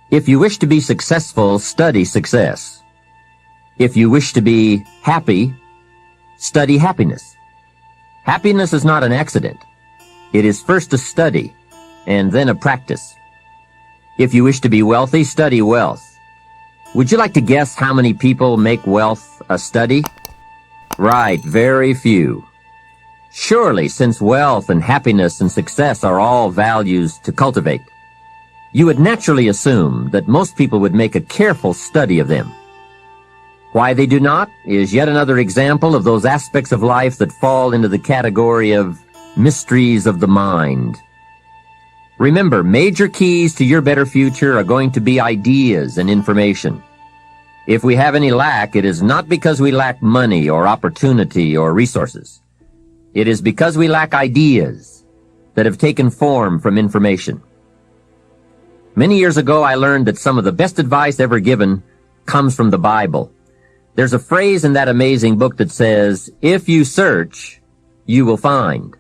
If you wish to be successful, study success. If you wish to be happy, study happiness. Happiness is not an accident. It is first a study, and then a practice. If you wish to be wealthy, study wealth. Would you like to guess how many people make wealth a study? Right, very few. Surely, since wealth and happiness and success are all values to cultivate, you would naturally assume that most people would make a careful study of them. Why they do not is yet another example of those aspects of life that fall into the category of mysteries of the mind. Remember, major keys to your better future are going to be ideas and information. If we have any lack, it is not because we lack money or opportunity or resources. It is because we lack ideas that have taken form from information. Many years ago, I learned that some of the best advice ever given comes from the Bible. There's a phrase in that amazing book that says, "If you search, you will find."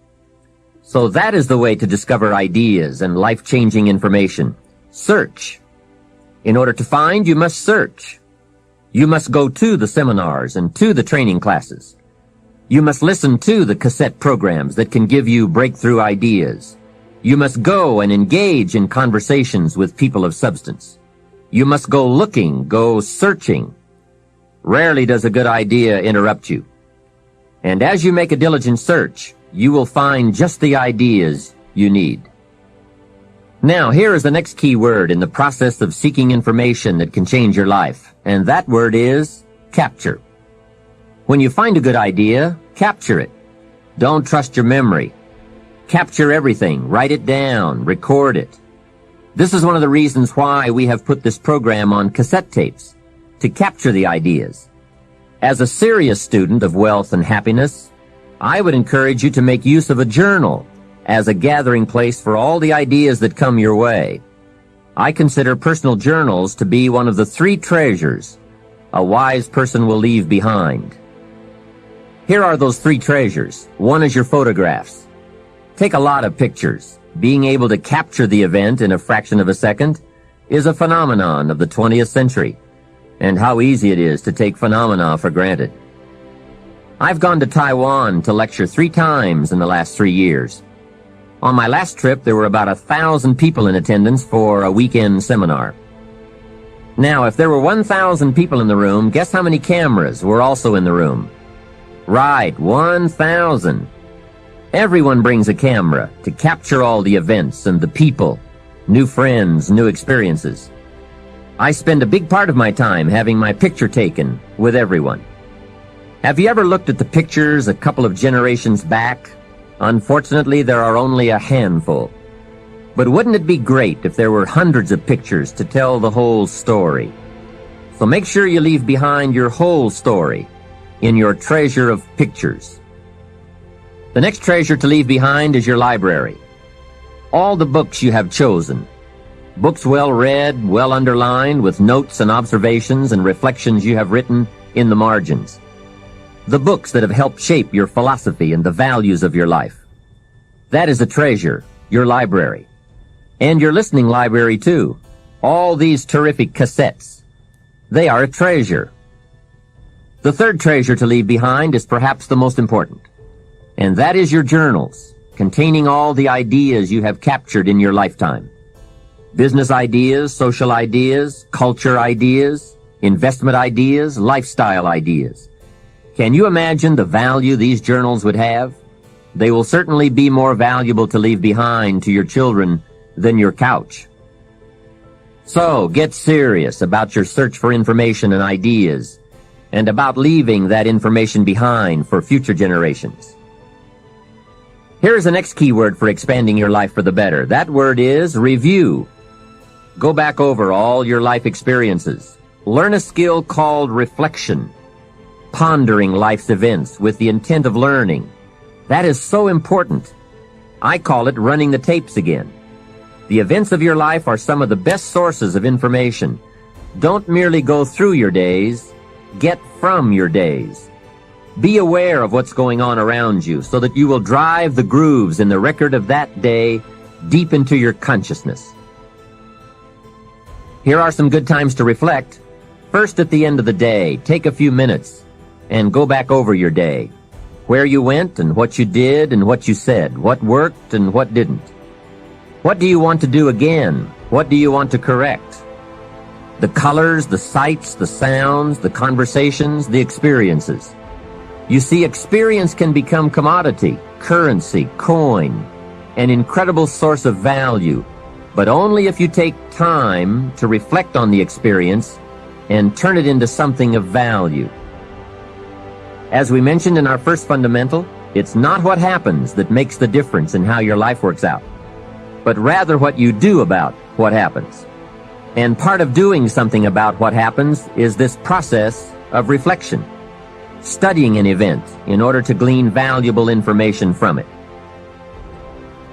So that is the way to discover ideas and life-changing information. Search. In order to find, you must search. You must go to the seminars and to the training classes. You must listen to the cassette programs that can give you breakthrough ideas. You must go and engage in conversations with people of substance. You must go looking, go searching. Rarely does a good idea interrupt you. And as you make a diligent search, you will find just the ideas you need. Now, here is the next key word in the process of seeking information that can change your life, and that word is capture. When you find a good idea, capture it. Don't trust your memory. Capture everything. Write it down. Record it. This is one of the reasons why we have put this program on cassette tapes, to capture the ideas. As a serious student of wealth and happiness, I would encourage you to make use of a journal as a gathering place for all the ideas that come your way. I consider personal journals to be one of the 3 treasures a wise person will leave behind. Here are those 3 treasures. 1 is your photographs. Take a lot of pictures. Being able to capture the event in a fraction of a second is a phenomenon of the 20th century, and how easy it is to take phenomena for granted. I've gone to Taiwan to lecture 3 times in the last 3 years. On my last trip, there were about 1,000 people in attendance for a weekend seminar. Now, if there were 1,000 people in the room, guess how many cameras were also in the room? Right, 1,000. Everyone brings a camera to capture all the events and the people, new friends, new experiences. I spend a big part of my time having my picture taken with everyone. Have you ever looked at the pictures a couple of generations back? Unfortunately, there are only a handful. But wouldn't it be great if there were hundreds of pictures to tell the whole story? So make sure you leave behind your whole story in your treasure of pictures. The next treasure to leave behind is your library. All the books you have chosen. Books well read, well underlined, with notes and observations and reflections you have written in the margins. The books that have helped shape your philosophy and the values of your life. That is a treasure, your library. And your listening library, too. All these terrific cassettes. They are a treasure. The third treasure to leave behind is perhaps the most important. And that is your journals, containing all the ideas you have captured in your lifetime. Business ideas, social ideas, culture ideas, investment ideas, lifestyle ideas. Can you imagine the value these journals would have? They will certainly be more valuable to leave behind to your children than your couch. So, get serious about your search for information and ideas, and about leaving that information behind for future generations. Here is the next key word for expanding your life for the better. That word is review. Go back over all your life experiences. Learn a skill called reflection. Pondering life's events with the intent of learning. That is so important. I call it running the tapes again. The events of your life are some of the best sources of information. Don't merely go through your days. Get from your days. Be aware of what's going on around you so that you will drive the grooves in the record of that day deep into your consciousness. Here are some good times to reflect. First, at the end of the day, take a few minutes and go back over your day. Where you went and what you did and what you said, what worked and what didn't. What do you want to do again? What do you want to correct? The colors, the sights, the sounds, the conversations, the experiences. You see, experience can become commodity, currency, coin, an incredible source of value, but only if you take time to reflect on the experience and turn it into something of value. As we mentioned in our first fundamental, it's not what happens that makes the difference in how your life works out, but rather what you do about what happens. And part of doing something about what happens is this process of reflection, studying an event in order to glean valuable information from it.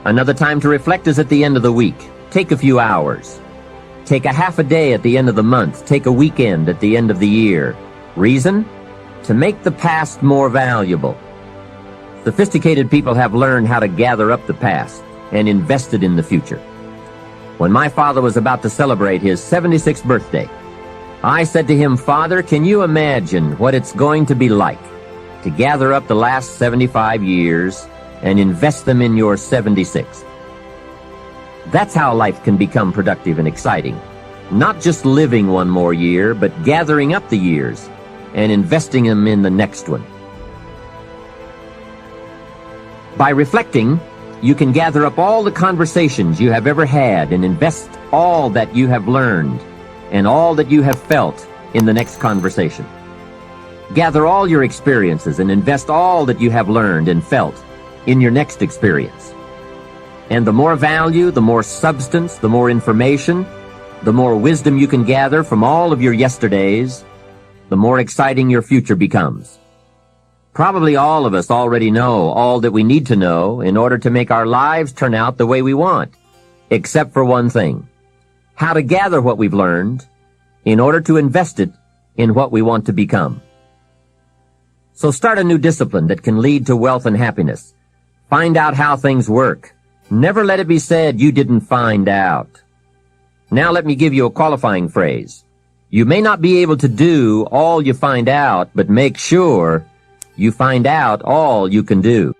Another time to reflect is at the end of the week. Take a few hours. Take a half a day at the end of the month. Take a weekend at the end of the year. Reason? To make the past more valuable. Sophisticated people have learned how to gather up the past and invest it in the future. When my father was about to celebrate his 76th birthday, I said to him, "Father, can you imagine what it's going to be like to gather up the last 75 years and invest them in your 76th? That's how life can become productive and exciting. Not just living one more year, but gathering up the years and investing them in the next one." By reflecting, you can gather up all the conversations you have ever had and invest all that you have learned and all that you have felt in the next conversation. Gather all your experiences and invest all that you have learned and felt in your next experience. And the more value, the more substance, the more information, the more wisdom you can gather from all of your yesterdays, the more exciting your future becomes. Probably all of us already know all that we need to know in order to make our lives turn out the way we want, except for one thing: how to gather what we've learned in order to invest it in what we want to become. So start a new discipline that can lead to wealth and happiness. Find out how things work. Never let it be said you didn't find out. Now let me give you a qualifying phrase. You may not be able to do all you find out, but make sure you find out all you can do.